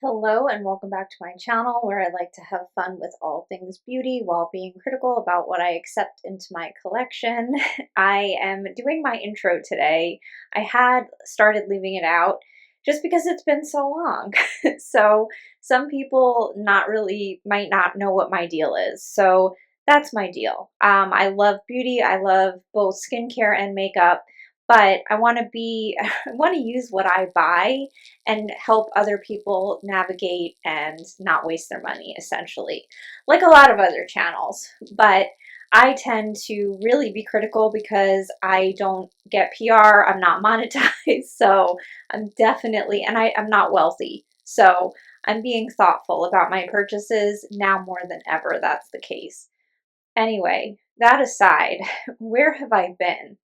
Hello and welcome back to my channel where I like to have fun with all things beauty while being critical about what I accept into my collection. I am doing my intro today. I had started leaving it out just because it's been so long. So some people might not know what my deal is. So that's my deal. I love beauty. I love both skincare and makeup, but I want I want to use what I buy and help other people navigate and not waste their money, essentially, like a lot of other channels. But I tend to really be critical because I don't get PR, I'm not monetized, so I'm definitely, and I'm not wealthy, so I'm being thoughtful about my purchases now more than ever. That's the case. Anyway, that aside, where have I been?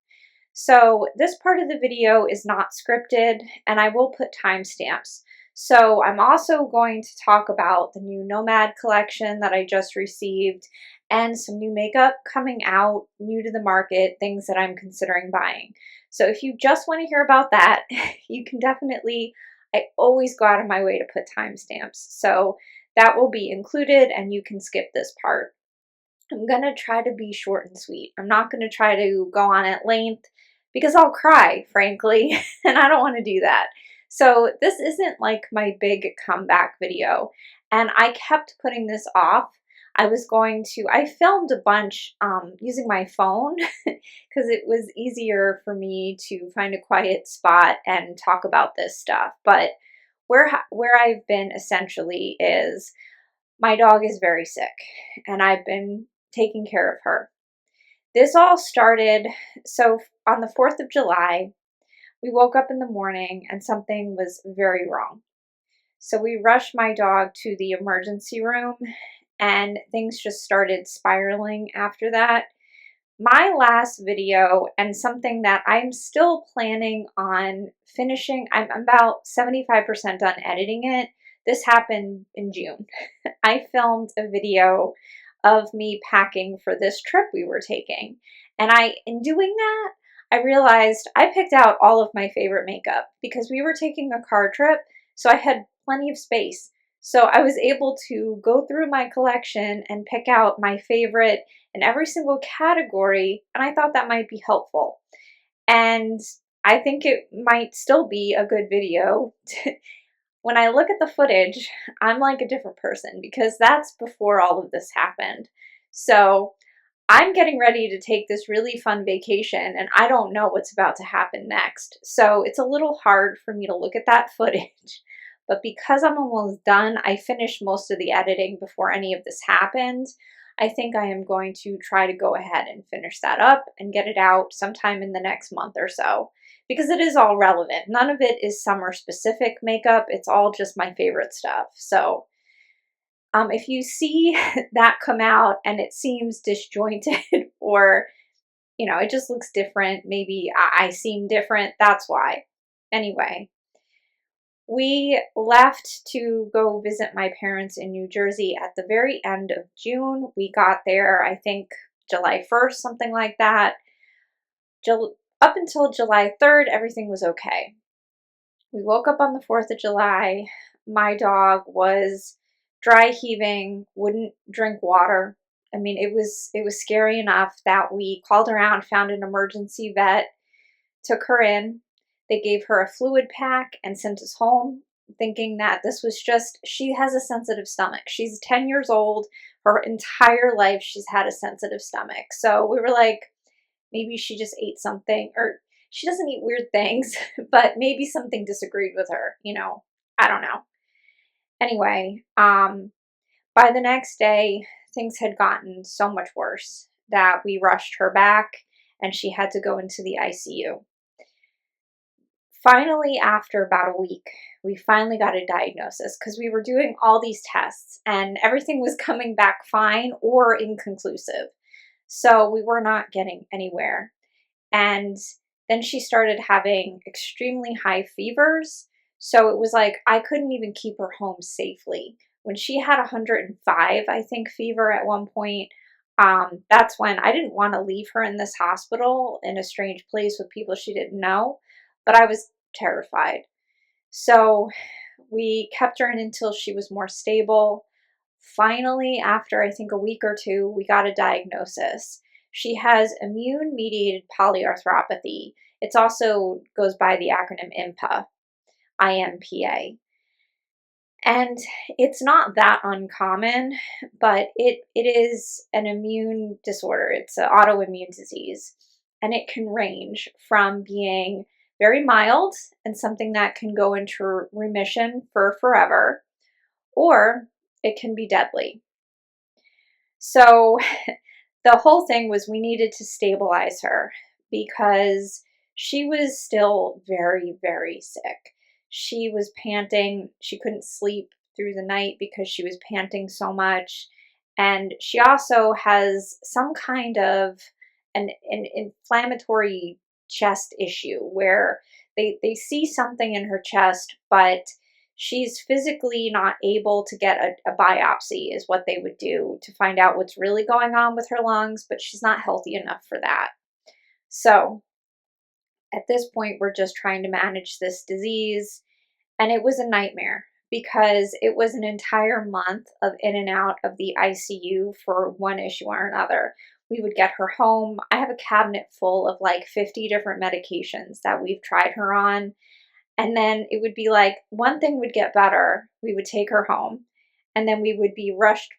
So this part of the video is not scripted and I will put timestamps. So I'm also going to talk about the new Nomad collection that I just received and some new makeup coming out, new to the market, things that I'm considering buying. So if you just want to hear about that, you can definitely, I always go out of my way to put timestamps. So that will be included and you can skip this part. I'm gonna try to be short and sweet. I'm not gonna try to go on at length because I'll cry, frankly, and I don't want to do that. So this isn't like my big comeback video, and I kept putting this off. I filmed a bunch using my phone because it was easier for me to find a quiet spot and talk about this stuff. But where I've been essentially is my dog is very sick, and I've been taking care of her. This all started, so on the 4th of July, we woke up in the morning and something was very wrong. So we rushed my dog to the emergency room and things just started spiraling after that. My last video, and something that I'm still planning on finishing, I'm about 75% done editing it. This happened in June. I filmed a video of me packing for this trip we were taking. And in doing that, I realized I picked out all of my favorite makeup because we were taking a car trip, so I had plenty of space. So I was able to go through my collection and pick out my favorite in every single category, and I thought that might be helpful. And I think it might still be a good video. When I look at the footage, I'm like a different person because that's before all of this happened. So I'm getting ready to take this really fun vacation and I don't know what's about to happen next. So it's a little hard for me to look at that footage. But because I'm almost done, I finished most of the editing before any of this happened. I think I am going to try to go ahead and finish that up and get it out sometime in the next month or so because it is all relevant. None of it is summer specific makeup. It's all just my favorite stuff. So if you see that come out and it seems disjointed or, it just looks different, maybe I seem different, that's why. Anyway, we left to go visit my parents in New Jersey at the very end of June. We got there, I think, July 1st, something like that. Up until July 3rd, everything was okay. We woke up on the 4th of July. My dog was dry heaving, wouldn't drink water. I mean, it was scary enough that we called around, found an emergency vet, took her in. They gave her a fluid pack and sent us home, thinking that this was just, she has a sensitive stomach. She's 10 years old. Her entire life, she's had a sensitive stomach. So we were like, maybe she just ate something, or she doesn't eat weird things, but maybe something disagreed with her, I don't know. Anyway, by the next day, things had gotten so much worse that we rushed her back and she had to go into the ICU. Finally, after about a week, we finally got a diagnosis because we were doing all these tests and everything was coming back fine or inconclusive. So we were not getting anywhere. And then she started having extremely high fevers. So it was like I couldn't even keep her home safely. When she had 105, I think, fever at one point, that's when I didn't want to leave her in this hospital in a strange place with people she didn't know, but I was terrified. So We kept her in until she was more stable. Finally, after I think a week or two, we got a diagnosis. She has immune mediated polyarthropathy. It also goes by the acronym IMPA, IMPA. And it's not that uncommon, but it is an immune disorder. It's an autoimmune disease. And it can range from being very mild and something that can go into remission for forever, or it can be deadly. So the whole thing was we needed to stabilize her because she was still very, very sick. She was panting. She couldn't sleep through the night because she was panting so much. And she also has some kind of an inflammatory chest issue where they see something in her chest, but she's physically not able to get a biopsy is what they would do to find out what's really going on with her lungs, but she's not healthy enough for that. So at this point, we're just trying to manage this disease. And it was a nightmare because it was an entire month of in and out of the ICU for one issue or another. We would get her home. I have a cabinet full of like 50 different medications that we've tried her on. And then it would be like one thing would get better. We would take her home. And then we would be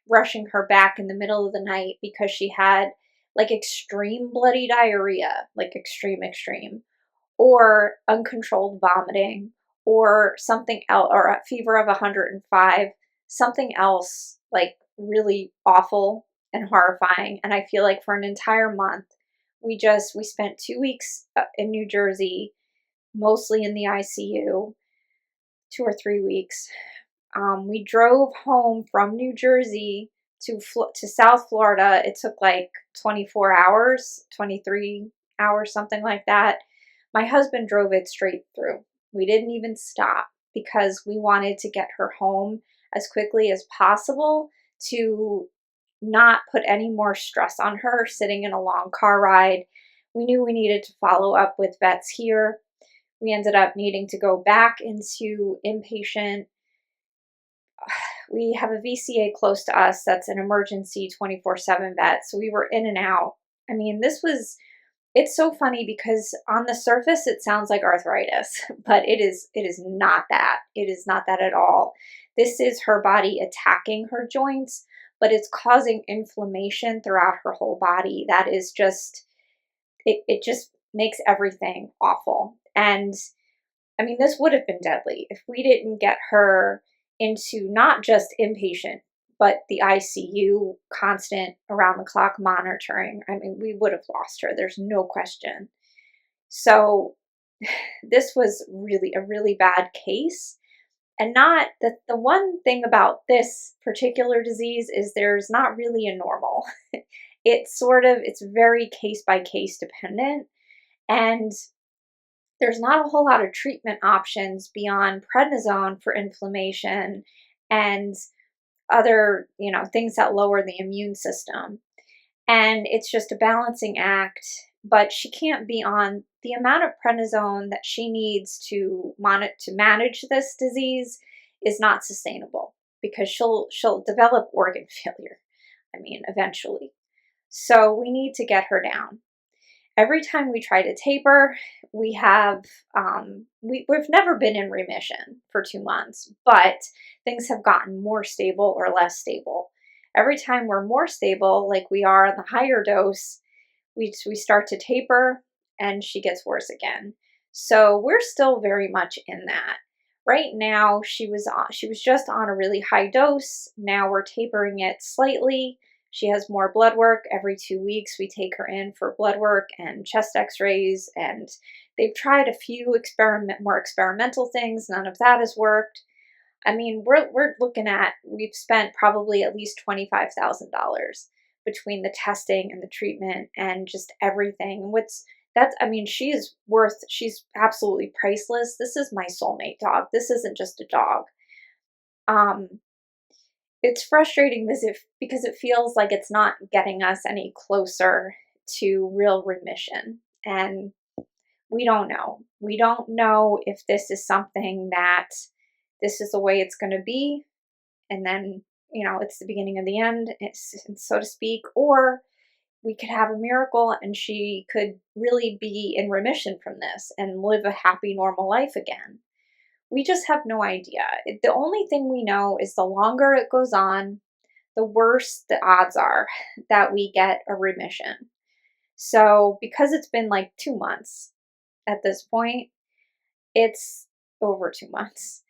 rushing her back in the middle of the night because she had like extreme bloody diarrhea, like extreme, or uncontrolled vomiting, or something else, or a fever of 105, something else like really awful and horrifying. And I feel like for an entire month, we spent 2 weeks in New Jersey, mostly in the ICU, 2 or 3 weeks. We drove home from New Jersey to South Florida. It took like 24 hours, 23 hours, something like that. My husband drove it straight through. We didn't even stop because we wanted to get her home as quickly as possible to not put any more stress on her sitting in a long car ride. We knew we needed to follow up with vets here. We ended up needing to go back into inpatient. We have a VCA close to us that's an emergency 24/7 vet. So we were in and out. I mean, it's so funny because on the surface it sounds like arthritis, but it is not that. It is not that at all. This is her body attacking her joints, but it's causing inflammation throughout her whole body. That is just it just makes everything awful. And I mean, this would have been deadly if we didn't get her into not just inpatient, but the ICU, constant around the clock monitoring. I mean, we would have lost her. There's no question. So this was really a really bad case. And not the one thing about this particular disease is there's not really a normal. It's very case by case dependent. And there's not a whole lot of treatment options beyond prednisone for inflammation and other, things that lower the immune system. And it's just a balancing act, but she can't be on the amount of prednisone that she needs to manage this disease is not sustainable because she'll develop organ failure. I mean, eventually. So we need to get her down. Every time we try to taper, we've never been in remission for 2 months, but things have gotten more stable or less stable. Every time we're more stable, like we are on the higher dose, we start to taper and she gets worse again. So we're still very much in that. Right now, she was just on a really high dose. Now we're tapering it slightly. She has more blood work. Every 2 weeks, we take her in for blood work and chest x-rays, and they've tried a few more experimental things. None of that has worked. I mean, we've spent probably at least $25,000 between the testing and the treatment and just everything. She's absolutely priceless. This is my soulmate dog. This isn't just a dog. It's frustrating because it feels like it's not getting us any closer to real remission. And we don't know. We don't know if this is something that this is the way it's going to be, and then, it's the beginning of the end, so to speak, or we could have a miracle and she could really be in remission from this and live a happy, normal life again. We just have no idea. The only thing we know is the longer it goes on, the worse the odds are that we get a remission. So, because it's been like 2 months at this point, it's over 2 months.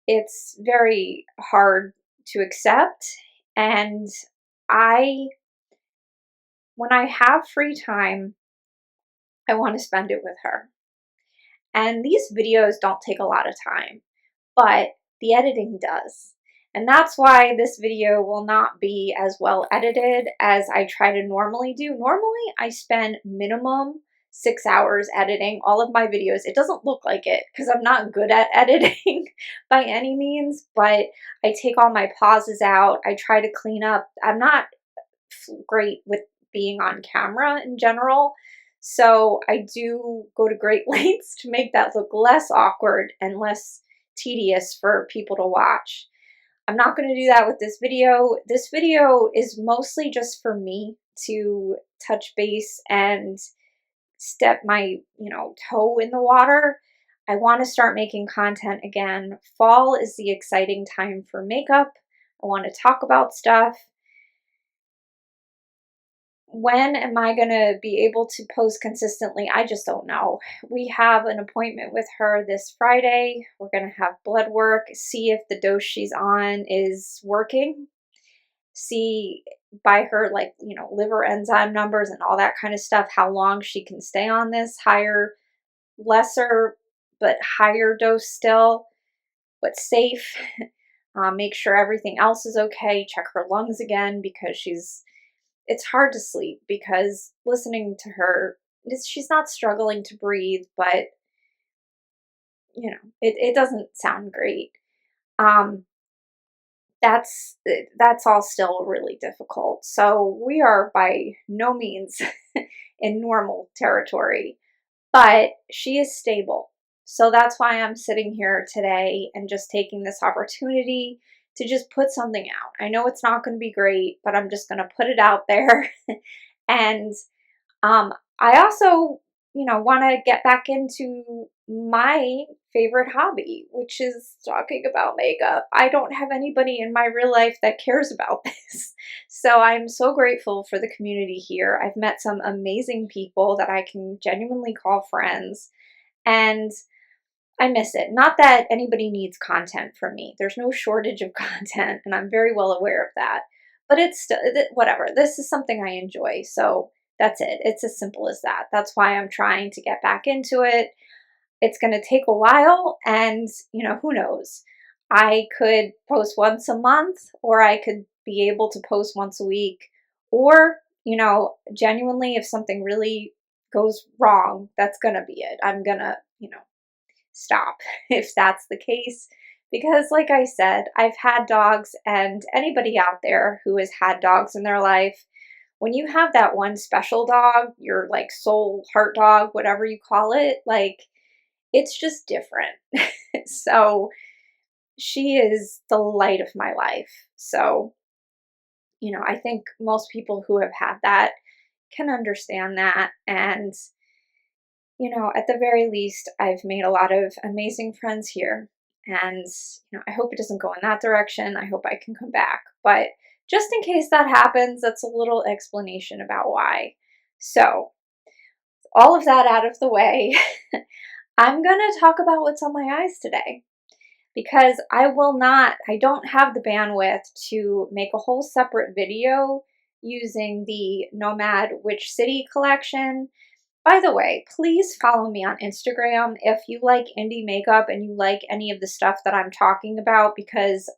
It's very hard to accept. And I, when I have free time, I want to spend it with her. And these videos don't take a lot of time, but the editing does. And that's why this video will not be as well edited as I try to normally do. Normally, I spend minimum 6 hours editing all of my videos. It doesn't look like it because I'm not good at editing by any means, but I take all my pauses out. I try to clean up. I'm not great with being on camera in general, so I do go to great lengths to make that look less awkward and less tedious for people to watch. I'm not going to do that with this video. This video is mostly just for me to touch base and step my, toe in the water. I want to start making content again. Fall is the exciting time for makeup. I want to talk about stuff. When am I going to be able to post consistently? I just don't know. We have an appointment with her this Friday. We're going to have blood work, see if the dose she's on is working, see by her, liver enzyme numbers and all that kind of stuff, how long she can stay on this lesser, but higher dose still, but safe. Make sure everything else is okay. Check her lungs again because it's hard to sleep because listening to her, she's not struggling to breathe, but it doesn't sound great. That's all still really difficult. So we are by no means in normal territory, but she is stable. So that's why I'm sitting here today and just taking this opportunity to just put something out. I know it's not going to be great, but I'm just going to put it out there. And I also, want to get back into my favorite hobby, which is talking about makeup. I don't have anybody in my real life that cares about this. So I'm so grateful for the community here. I've met some amazing people that I can genuinely call friends, and I miss it. Not that anybody needs content from me. There's no shortage of content, and I'm very well aware of that. But it's still, whatever. This is something I enjoy, so that's it. It's as simple as that. That's why I'm trying to get back into it. It's going to take a while, and, who knows? I could post once a month, or I could be able to post once a week, or, genuinely, if something really goes wrong, that's going to be it. I'm going to, stop if that's the case. Because like I said, I've had dogs, and anybody out there who has had dogs in their life, when you have that one special dog, your like soul heart dog, whatever you call it, like it's just different. So she is the light of my life. So, I think most people who have had that can understand that. And at the very least, I've made a lot of amazing friends here. And, I hope it doesn't go in that direction. I hope I can come back. But just in case that happens, that's a little explanation about why. So, all of that out of the way, I'm going to talk about what's on my eyes today. Because I don't have the bandwidth to make a whole separate video using the Nomad Witch City collection. By the way, please follow me on Instagram if you like indie makeup and you like any of the stuff that I'm talking about, because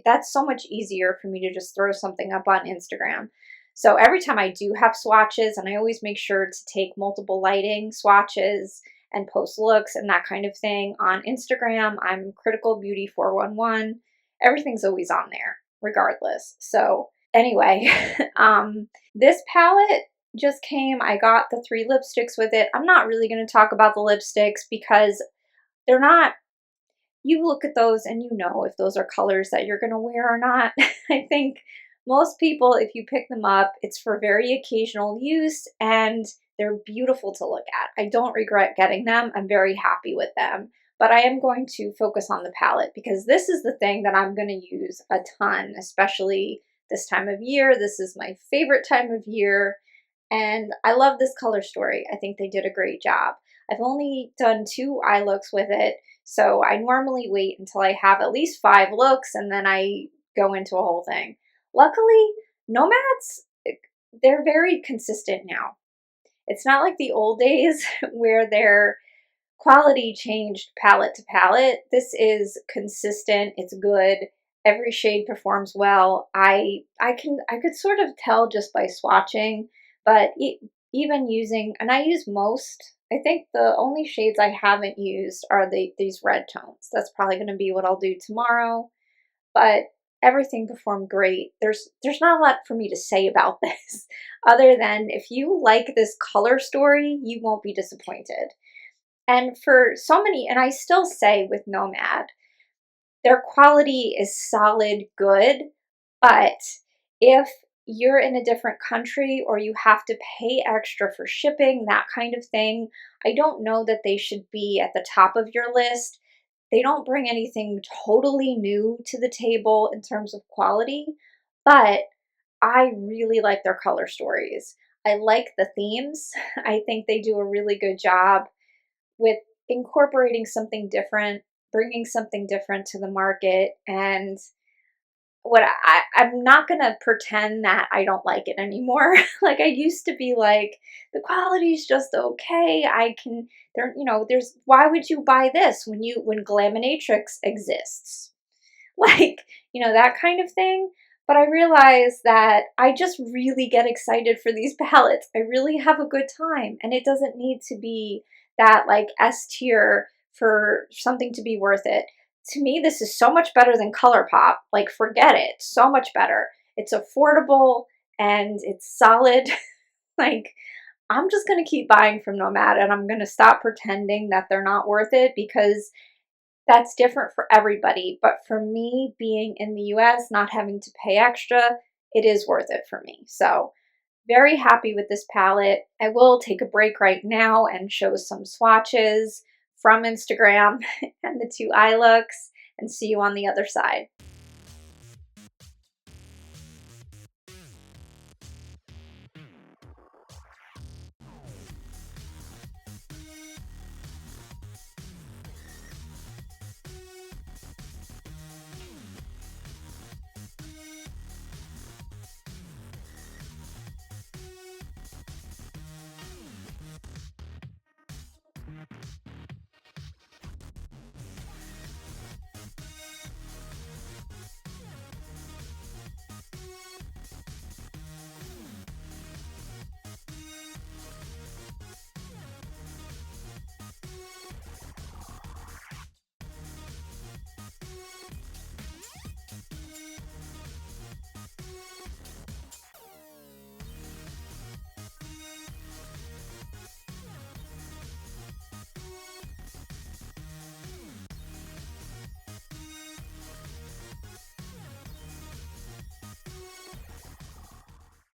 that's so much easier for me to just throw something up on Instagram. So every time I do have swatches, and I always make sure to take multiple lighting swatches and post looks and that kind of thing on Instagram, I'm Critical Beauty 411. Everything's always on there, regardless. So anyway, this palette just came. I got the 3 lipsticks with it. I'm not really going to talk about the lipsticks because they're not, you look at those and you know if those are colors that you're going to wear or not. I think most people, if you pick them up, it's for very occasional use and they're beautiful to look at. I don't regret getting them. I'm very happy with them. But I am going to focus on the palette because this is the thing that I'm going to use a ton, especially this time of year. This is my favorite time of year. And I love this color story. I think they did a great job. I've only done 2 eye looks with it, so I normally wait until I have at least 5 looks and then I go into a whole thing. Luckily, Nomads, they're very consistent now. It's not like the old days where their quality changed palette to palette. This is consistent, it's good. Every shade performs well. I could sort of tell just by swatching, but even using, and I use most, I think the only shades I haven't used are these red tones. That's probably going to be what I'll do tomorrow, but everything performed great. There's not a lot for me to say about this other than if you like this color story, you won't be disappointed. And for so many, and I still say with Nomad, their quality is solid, good, but if you're in a different country or you have to pay extra for shipping, that kind of thing, I don't know that they should be at the top of your list. They don't bring anything totally new to the table in terms of quality, but I really like their color stories. I like the themes. I think they do a really good job with incorporating something different, bringing something different to the market. And I'm not gonna pretend that I don't like it anymore. Like I used to be like, the quality's just okay. There's, why would you buy this when Glaminatrix exists? Like, that kind of thing. But I realize that I just really get excited for these palettes. I really have a good time, and it doesn't need to be that like S tier for something to be worth it. To me, this is so much better than ColourPop. Like, forget it. So much better. It's affordable and it's solid. Like, I'm just going to keep buying from Nomad and I'm going to stop pretending that they're not worth it because that's different for everybody. But for me, being in the US, not having to pay extra, it is worth it for me. So very happy with this palette. I will take a break right now and show some swatches from Instagram and the 2 eye looks and see you on the other side.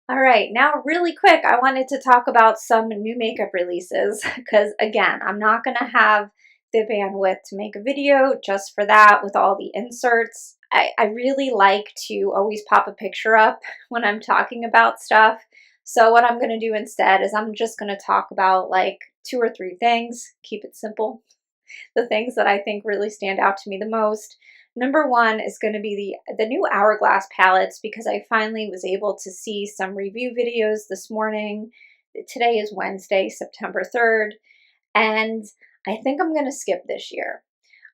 All right, now really quick, I wanted to talk about some new makeup releases because again, I'm not going to have the bandwidth to make a video just for that with all the inserts. I really like to always pop a picture up when I'm talking about stuff. So what I'm going to do instead is I'm just going to talk about like 2 or 3 things, keep it simple. The things that I think really stand out to me the most. Number 1 is going to be the new Hourglass palettes because I finally was able to see some review videos this morning. Today is Wednesday, September 3rd, and I think I'm going to skip this year.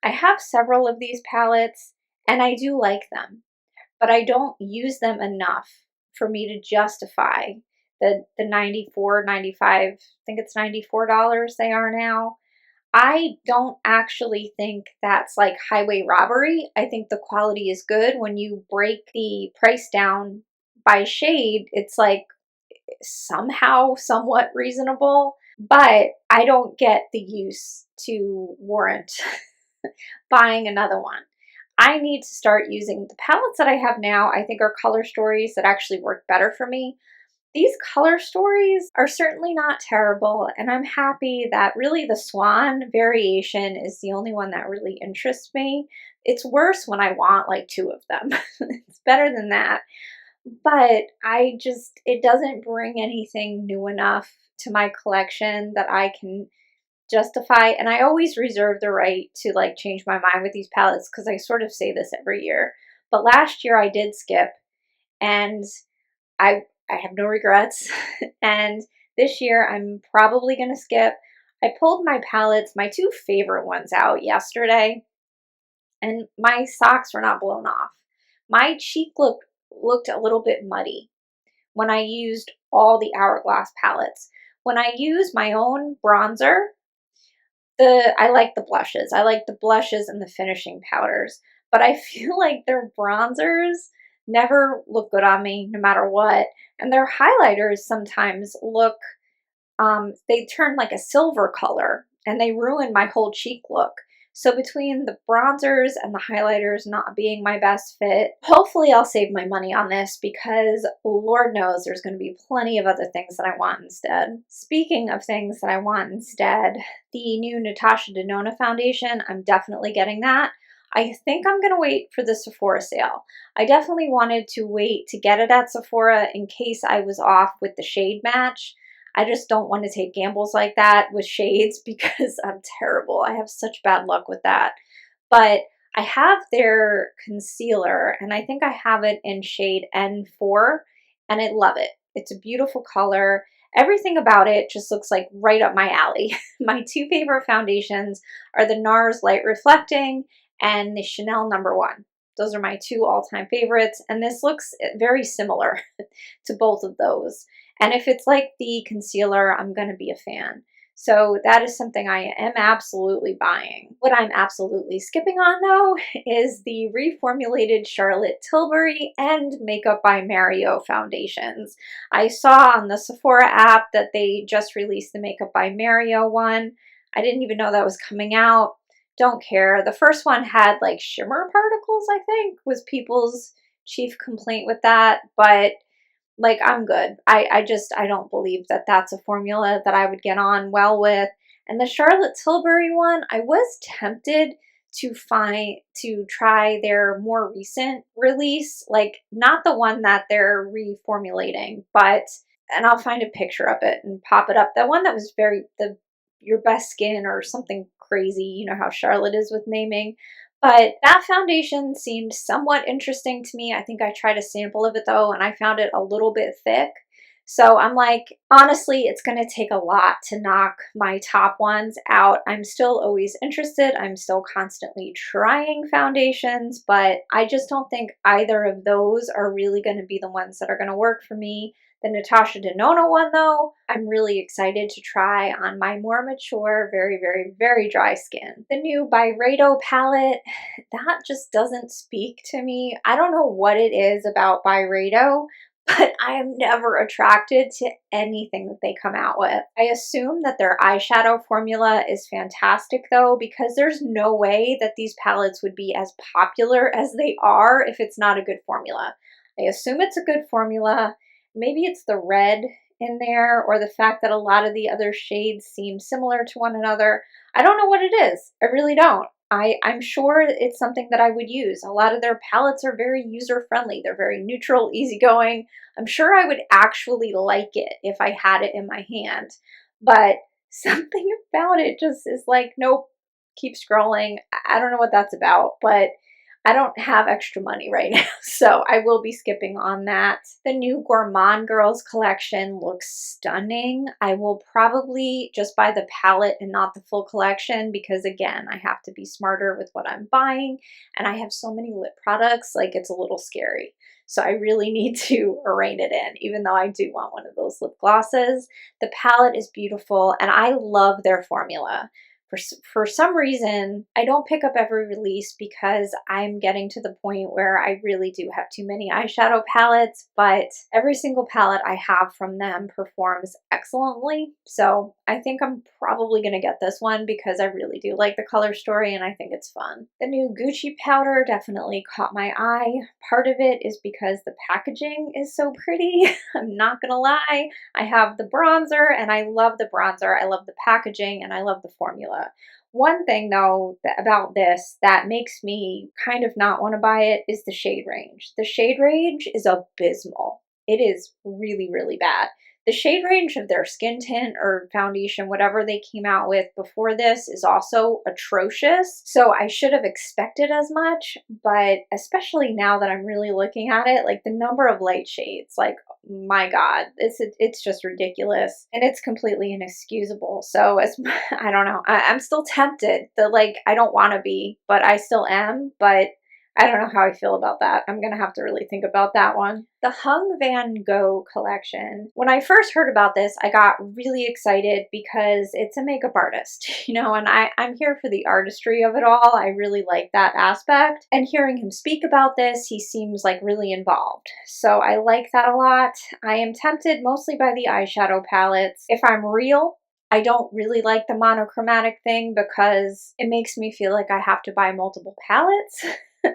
I have several of these palettes and I do like them, but I don't use them enough for me to justify the 94, 95, I think it's $94 they are now. I don't actually think that's like highway robbery. I think the quality is good. When you break the price down by shade, it's like somehow somewhat reasonable, but I don't get the use to warrant buying another one. I need to start using the palettes that I have now. I think are color stories that actually work better for me. These color stories are certainly not terrible, and I'm happy that really the swan variation is the only one that really interests me. It's worse when I want like two of them. It's better than that. But it doesn't bring anything new enough to my collection that I can justify. And I always reserve the right to like change my mind with these palettes because I sort of say this every year. But last year I did skip, and I have no regrets. And this year I'm probably going to skip. I pulled my palettes, my two favorite ones out yesterday, and my socks were not blown off. My cheek looked a little bit muddy when I used all the Hourglass palettes. When I use my own bronzer, I like the blushes. I like the blushes and the finishing powders, but I feel like their bronzers never look good on me no matter what. And their highlighters sometimes look, they turn like a silver color and they ruin my whole cheek look. So between the bronzers and the highlighters not being my best fit, hopefully I'll save my money on this because Lord knows there's going to be plenty of other things that I want instead. Speaking of things that I want instead, the new Natasha Denona foundation, I'm definitely getting that. I think I'm going to wait for the Sephora sale. I definitely wanted to wait to get it at Sephora in case I was off with the shade match. I just don't want to take gambles like that with shades because I'm terrible. I have such bad luck with that. But I have their concealer, and I think I have it in shade N4, and I love it. It's a beautiful color. Everything about it just looks like right up my alley. My two favorite foundations are the NARS Light Reflecting and the Chanel No. 1. Those are my two all-time favorites, and this looks very similar to both of those. And if it's like the concealer, I'm going to be a fan. So that is something I am absolutely buying. What I'm absolutely skipping on though is the reformulated Charlotte Tilbury and Makeup by Mario foundations. I saw on the Sephora app that they just released the Makeup by Mario one. I didn't even know that was coming out. Don't care. The first one had like shimmer particles, I think, was people's chief complaint with that, but like, I'm good. I don't believe that that's a formula that I would get on well with. And the Charlotte Tilbury one, I was tempted to try their more recent release, like not the one that they're reformulating, but, and I'll find a picture of it and pop it up. The one that was your best skin or something crazy, you know how Charlotte is with naming. But that foundation seemed somewhat interesting to me. I think I tried a sample of it though, and I found it a little bit thick. So I'm like, honestly, it's going to take a lot to knock my top ones out. I'm still always interested. I'm still constantly trying foundations, but I just don't think either of those are really going to be the ones that are going to work for me. The Natasha Denona one, though, I'm really excited to try on my more mature, very, very, very dry skin. The new Byredo palette, that just doesn't speak to me. I don't know what it is about Byredo, but I am never attracted to anything that they come out with. I assume that their eyeshadow formula is fantastic though, because there's no way that these palettes would be as popular as they are if it's not a good formula. I assume it's a good formula. Maybe it's the red in there or the fact that a lot of the other shades seem similar to one another. I don't know what it is. I really don't. I'm sure it's something that I would use. A lot of their palettes are very user-friendly. They're very neutral, easygoing. I'm sure I would actually like it if I had it in my hand. But something about it just is like, nope, keep scrolling. I don't know what that's about, but I don't have extra money right now, so I will be skipping on that. The new Gourmande Girls collection looks stunning. I will probably just buy the palette and not the full collection because, again, I have to be smarter with what I'm buying, and I have so many lip products, like it's a little scary. So I really need to rein it in, even though I do want one of those lip glosses. The palette is beautiful, and I love their formula. For some reason, I don't pick up every release because I'm getting to the point where I really do have too many eyeshadow palettes, but every single palette I have from them performs excellently. So I think I'm probably going to get this one because I really do like the color story and I think it's fun. The new Gucci powder definitely caught my eye. Part of it is because the packaging is so pretty. I'm not gonna lie. I have the bronzer and I love the bronzer. I love the packaging and I love the formula. One thing though about this that makes me kind of not want to buy it is the shade range. The shade range is abysmal. It is really, really bad. The shade range of their skin tint or foundation, whatever they came out with before this, is also atrocious. So I should have expected as much, but especially now that I'm really looking at it, like the number of light shades, like my God, it's just ridiculous and it's completely inexcusable. So as I don't know, I'm still tempted. I don't want to be, but I still am. But I don't know how I feel about that. I'm going to have to really think about that one. The Hung Vanngo collection. When I first heard about this, I got really excited because it's a makeup artist, and I'm here for the artistry of it all. I really like that aspect. And hearing him speak about this, he seems like really involved. So I like that a lot. I am tempted mostly by the eyeshadow palettes. If I'm real, I don't really like the monochromatic thing because it makes me feel like I have to buy multiple palettes.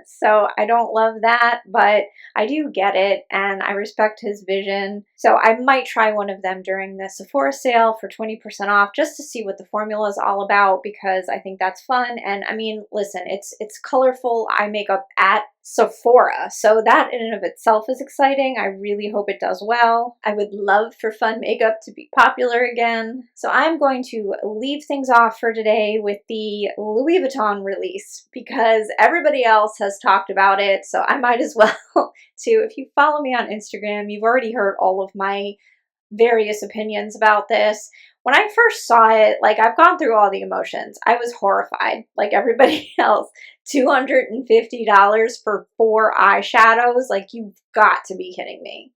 So I don't love that, but I do get it and I respect his vision. So I might try one of them during the Sephora sale for 20% off just to see what the formula is all about because I think that's fun. And I mean, listen, it's colorful eye makeup at Sephora. So that in and of itself is exciting. I really hope it does well. I would love for fun makeup to be popular again. So I'm going to leave things off for today with the Louis Vuitton release because everybody else has talked about it. So I might as well too. If you follow me on Instagram, you've already heard all of my various opinions about this. When I first saw it, I've gone through all the emotions. I was horrified, like everybody else. $250 for 4 eyeshadows? You've got to be kidding me.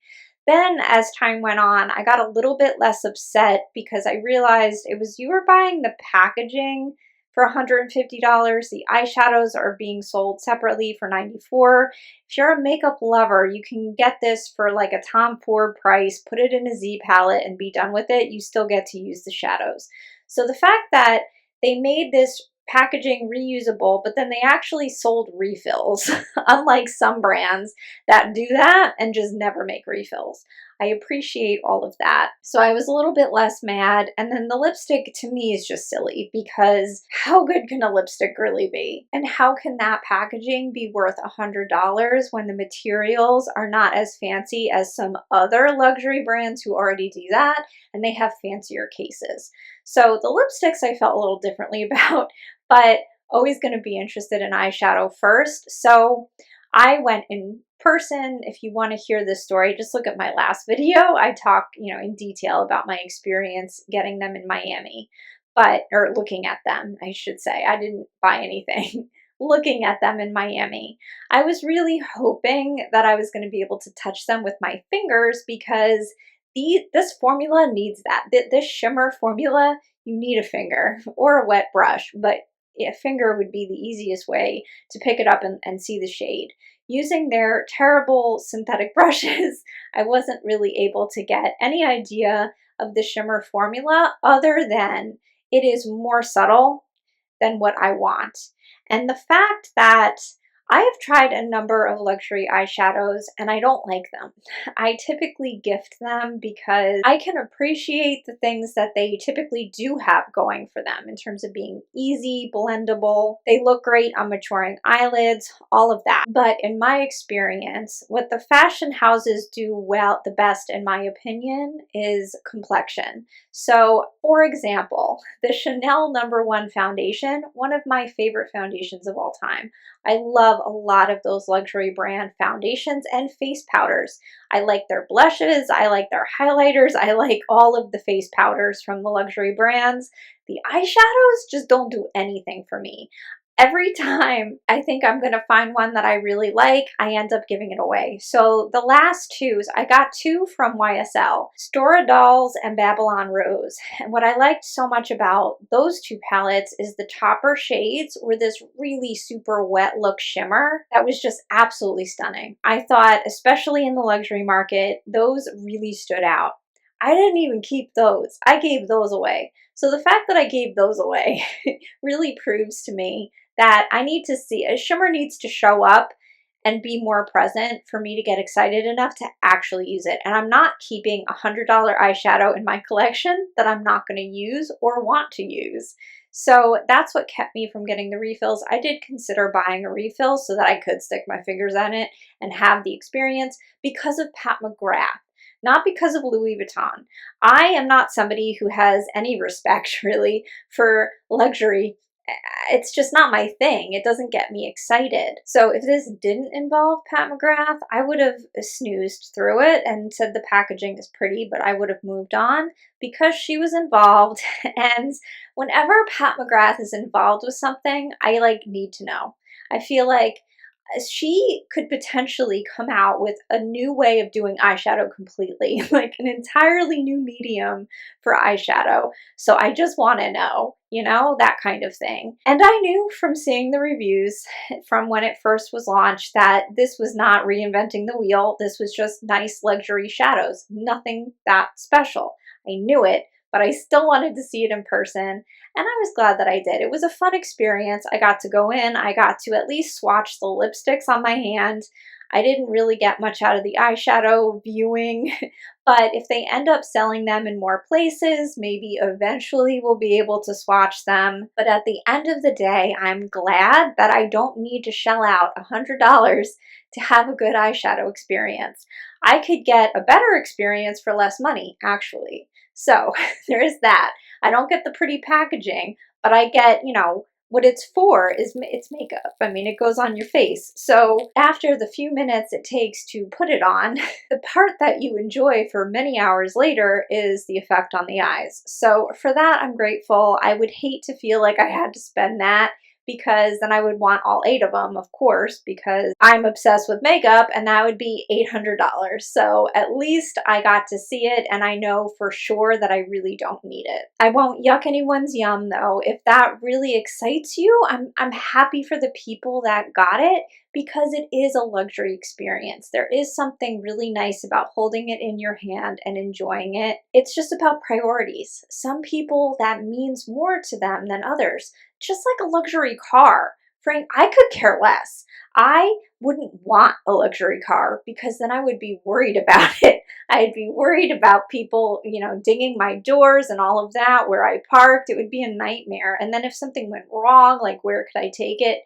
Then as time went on, I got a little bit less upset because I realized you were buying the packaging for $150. The eyeshadows are being sold separately for $94. If you're a makeup lover, you can get this for a Tom Ford price, put it in a Z palette and be done with it. You still get to use the shadows. So the fact that they made this packaging reusable, but then they actually sold refills, unlike some brands that do that and just never make refills. I appreciate all of that. So I was a little bit less mad. And then the lipstick to me is just silly because how good can a lipstick really be? And how can that packaging be worth $100 when the materials are not as fancy as some other luxury brands who already do that and they have fancier cases? So the lipsticks I felt a little differently about, but always going to be interested in eyeshadow first. So I went in person. If you want to hear this story, just look at my last video. I talk, in detail about my experience getting them in Miami, or looking at them, I should say. I didn't buy anything. Looking at them in Miami. I was really hoping that I was going to be able to touch them with my fingers because this formula needs that. This shimmer formula, you need a finger or a wet brush, but a finger would be the easiest way to pick it up and see the shade. Using their terrible synthetic brushes, I wasn't really able to get any idea of the shimmer formula other than it is more subtle than what I want. And the fact that I have tried a number of luxury eyeshadows and I don't like them. I typically gift them because I can appreciate the things that they typically do have going for them in terms of being easy, blendable. They look great on maturing eyelids, all of that. But in my experience, what the fashion houses do well, the best in my opinion, is complexion. So for example, the Chanel No. 1 foundation, one of my favorite foundations of all time. I love a lot of those luxury brand foundations and face powders. I like their blushes, I like their highlighters, I like all of the face powders from the luxury brands. The eyeshadows just don't do anything for me. every time I think I'm going to find one that I really like, I end up giving it away. So the last twos, I got two from YSL, Stora Dolls and Babylon Rose. And what I liked so much about those two palettes is the topper shades were this really super wet look shimmer that was just absolutely stunning. I thought, especially in the luxury market, those really stood out. I didn't even keep those. I gave those away. So the fact that I gave those away really proves to me that I need to see, a shimmer needs to show up and be more present for me to get excited enough to actually use it. And I'm not keeping $100 eyeshadow in my collection that I'm not going to use or want to use. So that's what kept me from getting the refills. I did consider buying a refill so that I could stick my fingers on it and have the experience because of Pat McGrath, not because of Louis Vuitton. I am not somebody who has any respect really for luxury. It's just not my thing. It doesn't get me excited. So if this didn't involve Pat McGrath, I would have snoozed through it and said the packaging is pretty, but I would have moved on because she was involved. And whenever Pat McGrath is involved with something, I need to know. I feel like she could potentially come out with a new way of doing eyeshadow completely, like an entirely new medium for eyeshadow. So I just want to know, that kind of thing. And I knew from seeing the reviews from when it first was launched that this was not reinventing the wheel. This was just nice luxury shadows, nothing that special. I knew it, but I still wanted to see it in person. And I was glad that I did. It was a fun experience. I got to go in. I got to at least swatch the lipsticks on my hand. I didn't really get much out of the eyeshadow viewing, but if they end up selling them in more places, maybe eventually we'll be able to swatch them. But at the end of the day, I'm glad that I don't need to shell out $100 to have a good eyeshadow experience. I could get a better experience for less money, actually. So there is that. I don't get the pretty packaging, but I get, what it's for is it's makeup. I mean, it goes on your face. So after the few minutes it takes to put it on, the part that you enjoy for many hours later is the effect on the eyes. So for that, I'm grateful. I would hate to feel like I had to spend that, because then I would want all 8 of them, of course, because I'm obsessed with makeup, and that would be $800. So at least I got to see it, and I know for sure that I really don't need it. I won't yuck anyone's yum though. If that really excites you, I'm happy for the people that got it, because it is a luxury experience. There is something really nice about holding it in your hand and enjoying it. It's just about priorities. Some people, that means more to them than others. Just like a luxury car. Frank, I could care less. I wouldn't want a luxury car because then I would be worried about it. I'd be worried about people, dinging my doors and all of that, where I parked. It would be a nightmare. And then if something went wrong, like where could I take it?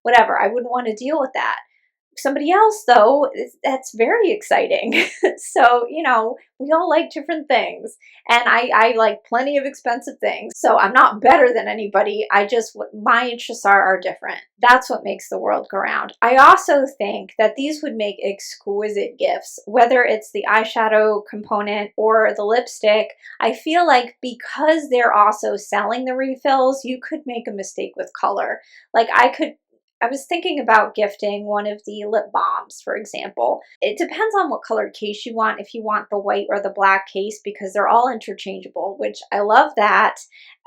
Whatever, I wouldn't want to deal with that. Somebody else, though, that's very exciting. So, we all like different things. And I like plenty of expensive things. So I'm not better than anybody. My interests are different. That's what makes the world go round. I also think that these would make exquisite gifts, whether it's the eyeshadow component or the lipstick. I feel like because they're also selling the refills, you could make a mistake with color. I was thinking about gifting one of the lip balms, for example. It depends on what colored case you want, if you want the white or the black case, because they're all interchangeable, which I love that.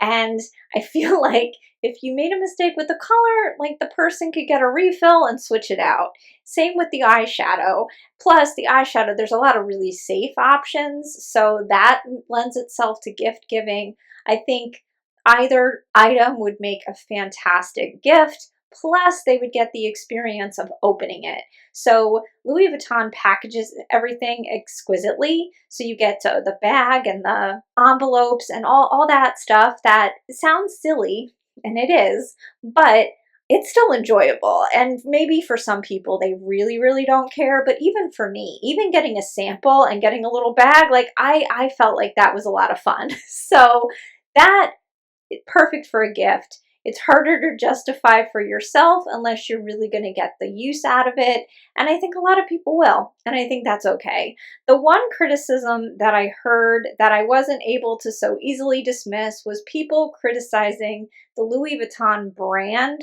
And I feel like if you made a mistake with the color, the person could get a refill and switch it out. Same with the eyeshadow. Plus, the eyeshadow, there's a lot of really safe options, so that lends itself to gift giving. I think either item would make a fantastic gift. Plus, they would get the experience of opening it. So Louis Vuitton packages everything exquisitely. So you get the bag and the envelopes and all that stuff that sounds silly, and it is, but it's still enjoyable. And maybe for some people, they really, really don't care. But even for me, even getting a sample and getting a little bag, I felt like that was a lot of fun. So that is perfect for a gift. It's harder to justify for yourself unless you're really going to get the use out of it. And I think a lot of people will. And I think that's okay. The one criticism that I heard that I wasn't able to so easily dismiss was people criticizing the Louis Vuitton brand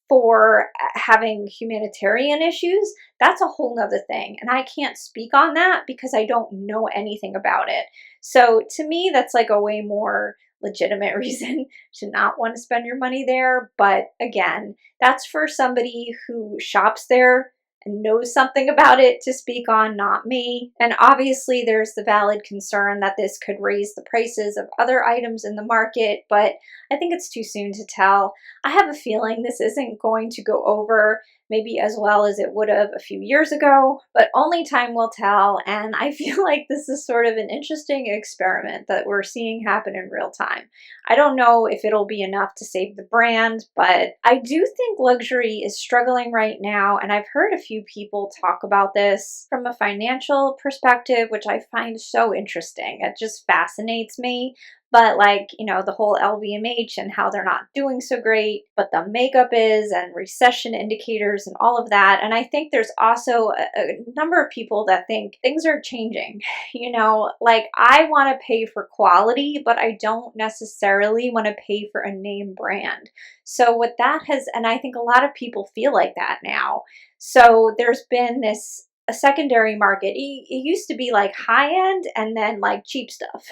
for having humanitarian issues, that's a whole nother thing. And I can't speak on that because I don't know anything about it. So to me, that's like a way more legitimate reason to not want to spend your money there. But again, that's for somebody who shops there and knows something about it to speak on, not me. And obviously there's the valid concern that this could raise the prices of other items in the market, but I think it's too soon to tell. I have a feeling this isn't going to go over maybe as well as it would have a few years ago, but only time will tell. And I feel like this is sort of an interesting experiment that we're seeing happen in real time. I don't know if it'll be enough to save the brand, but I do think luxury is struggling right now. And I've heard a few people talk about this from a financial perspective, which I find so interesting. It just fascinates me. But like, you know, the whole LVMH and how they're not doing so great, but the makeup is, and recession indicators and all of that. And I think there's also a number of people that think things are changing. You know, like I want to pay for quality, but I don't necessarily want to pay for a name brand. So what that has, and I think a lot of people feel like that now. So there's been this a secondary market. It used to be like high end and then like cheap stuff.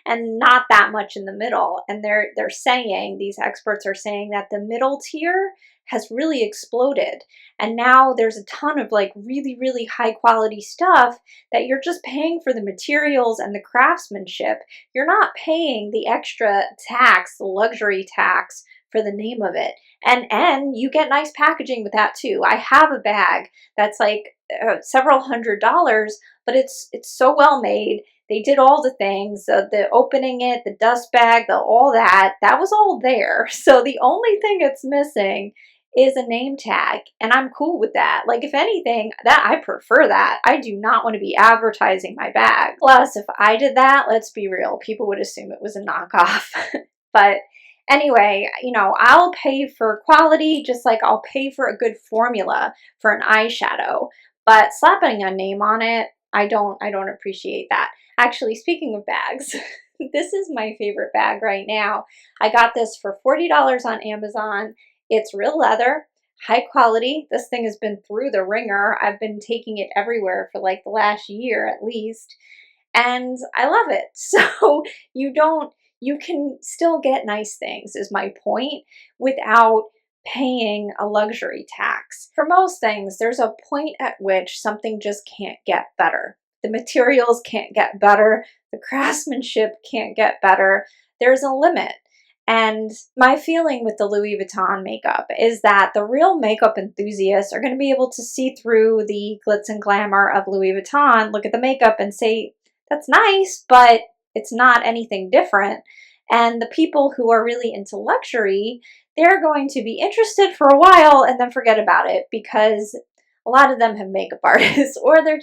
And not that much in the middle. And they're saying, these experts are saying that the middle tier has really exploded. And now there's a ton of like really, really high quality stuff that you're just paying for the materials and the craftsmanship. You're not paying the extra tax, the luxury tax for the name of it. And you get nice packaging with that too. I have a bag that's like several $100s, but it's so well made. They did all the things, the opening it, the dust bag, all that was all there. So the only thing it's missing is a name tag, and I'm cool with that. Like if anything, that I prefer that. I do not want to be advertising my bag. Plus, if I did that, let's be real, people would assume it was a knockoff. But anyway, you know, I'll pay for quality just like I'll pay for a good formula for an eyeshadow. But slapping a name on it, I don't appreciate that. Actually, speaking of bags, this is my favorite bag right now. I got this for $40 on Amazon. It's real leather, high quality. This thing has been through the ringer. I've been taking it everywhere for like the last year at least, and I love it. So you can still get nice things is my point without paying a luxury tax. For most things, there's a point at which something just can't get better. The materials can't get better. The craftsmanship can't get better. There's a limit. And my feeling with the Louis Vuitton makeup is that the real makeup enthusiasts are going to be able to see through the glitz and glamour of Louis Vuitton, look at the makeup and say, that's nice, but it's not anything different. And the people who are really into luxury, they're going to be interested for a while and then forget about it because a lot of them have makeup artists, or they're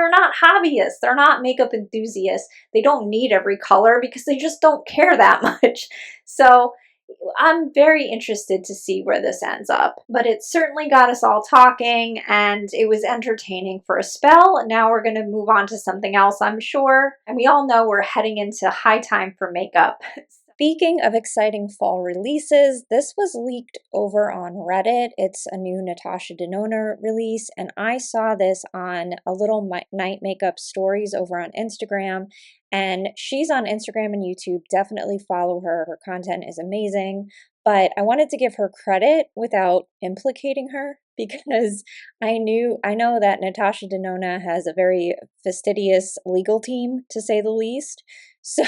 not hobbyists. They're not makeup enthusiasts. They don't need every color because they just don't care that much. So I'm very interested to see where this ends up, but it certainly got us all talking and it was entertaining for a spell. Now we're going to move on to something else, I'm sure. And we all know we're heading into high time for makeup. Speaking of exciting fall releases, this was leaked over on Reddit. It's a new Natasha Denona release, and I saw this on a little night makeup stories over on Instagram, and she's on Instagram and YouTube. Definitely follow her. Her content is amazing, but I wanted to give her credit without implicating her because I know that Natasha Denona has a very fastidious legal team, to say the least. So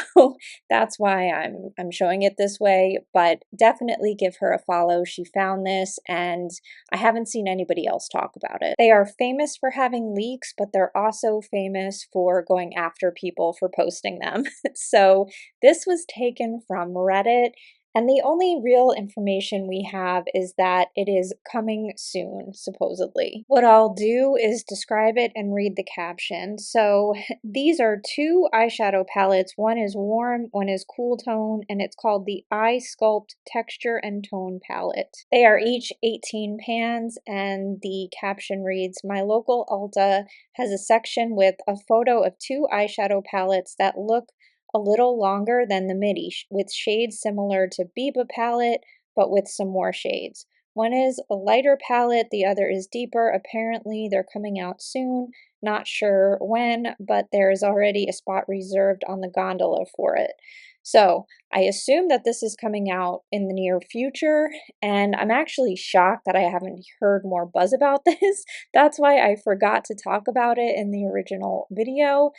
that's why I'm showing it this way, but definitely give her a follow. She found this and I haven't seen anybody else talk about it. They are famous for having leaks, but they're also famous for going after people for posting them. So this was taken from Reddit. And the only real information we have is that it is coming soon, supposedly. What I'll do is describe it and read the caption. So these are two eyeshadow palettes. One is warm, one is cool tone, and it's called the Eye Sculpt Texture and Tone Palette. They are each 18 pans, and the caption reads, "My local Ulta has a section with a photo of two eyeshadow palettes that look a little longer than the midi, with shades similar to Biba palette, but with some more shades. One is a lighter palette, the other is deeper. Apparently, they're coming out soon. Not sure when, but there's already a spot reserved on the gondola for it. So I assume that this is coming out in the near future, and I'm actually shocked that I haven't heard more buzz about this. That's why I forgot to talk about it in the original video,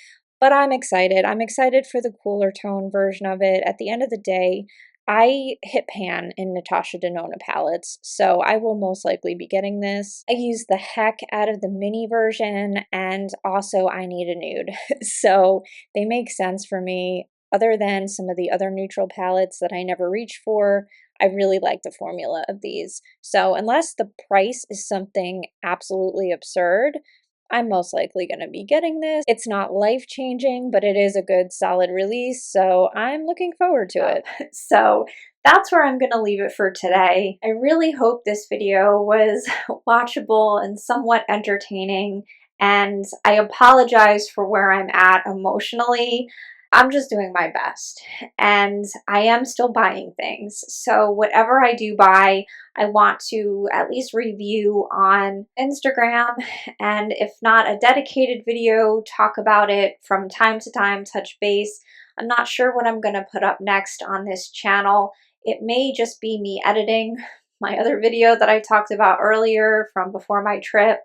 but I'm excited. I'm excited for the cooler tone version of it. At the end of the day, I hit pan in Natasha Denona palettes, so I will most likely be getting this. I use the heck out of the mini version, and also I need a nude. So they make sense for me. Other than some of the other neutral palettes that I never reach for, I really like the formula of these. So unless the price is something absolutely absurd, I'm most likely going to be getting this. It's not life-changing, but it is a good solid release, so I'm looking forward to it. So that's where I'm going to leave it for today. I really hope this video was watchable and somewhat entertaining, and I apologize for where I'm at emotionally. I'm just doing my best, and I am still buying things. So whatever I do buy, I want to at least review on Instagram, and if not a dedicated video, talk about it from time to time, touch base. I'm not sure what I'm going to put up next on this channel. It may just be me editing my other video that I talked about earlier from before my trip,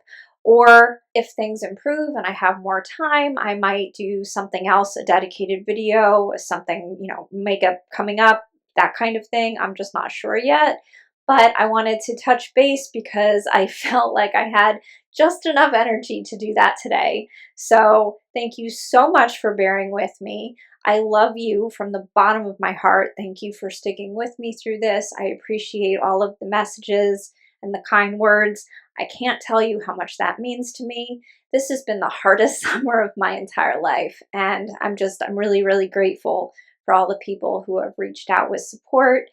or if things improve and I have more time, I might do something else, a dedicated video, something, makeup coming up, that kind of thing. I'm just not sure yet. But I wanted to touch base because I felt like I had just enough energy to do that today. So thank you so much for bearing with me. I love you from the bottom of my heart. Thank you for sticking with me through this. I appreciate all of the messages and the kind words. I can't tell you how much that means to me. This has been the hardest summer of my entire life, and I'm really, really grateful for all the people who have reached out with support,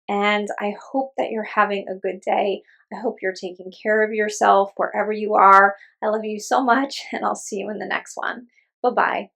and I hope that you're having a good day. I hope you're taking care of yourself wherever you are. I love you so much, and I'll see you in the next one. Bye-bye.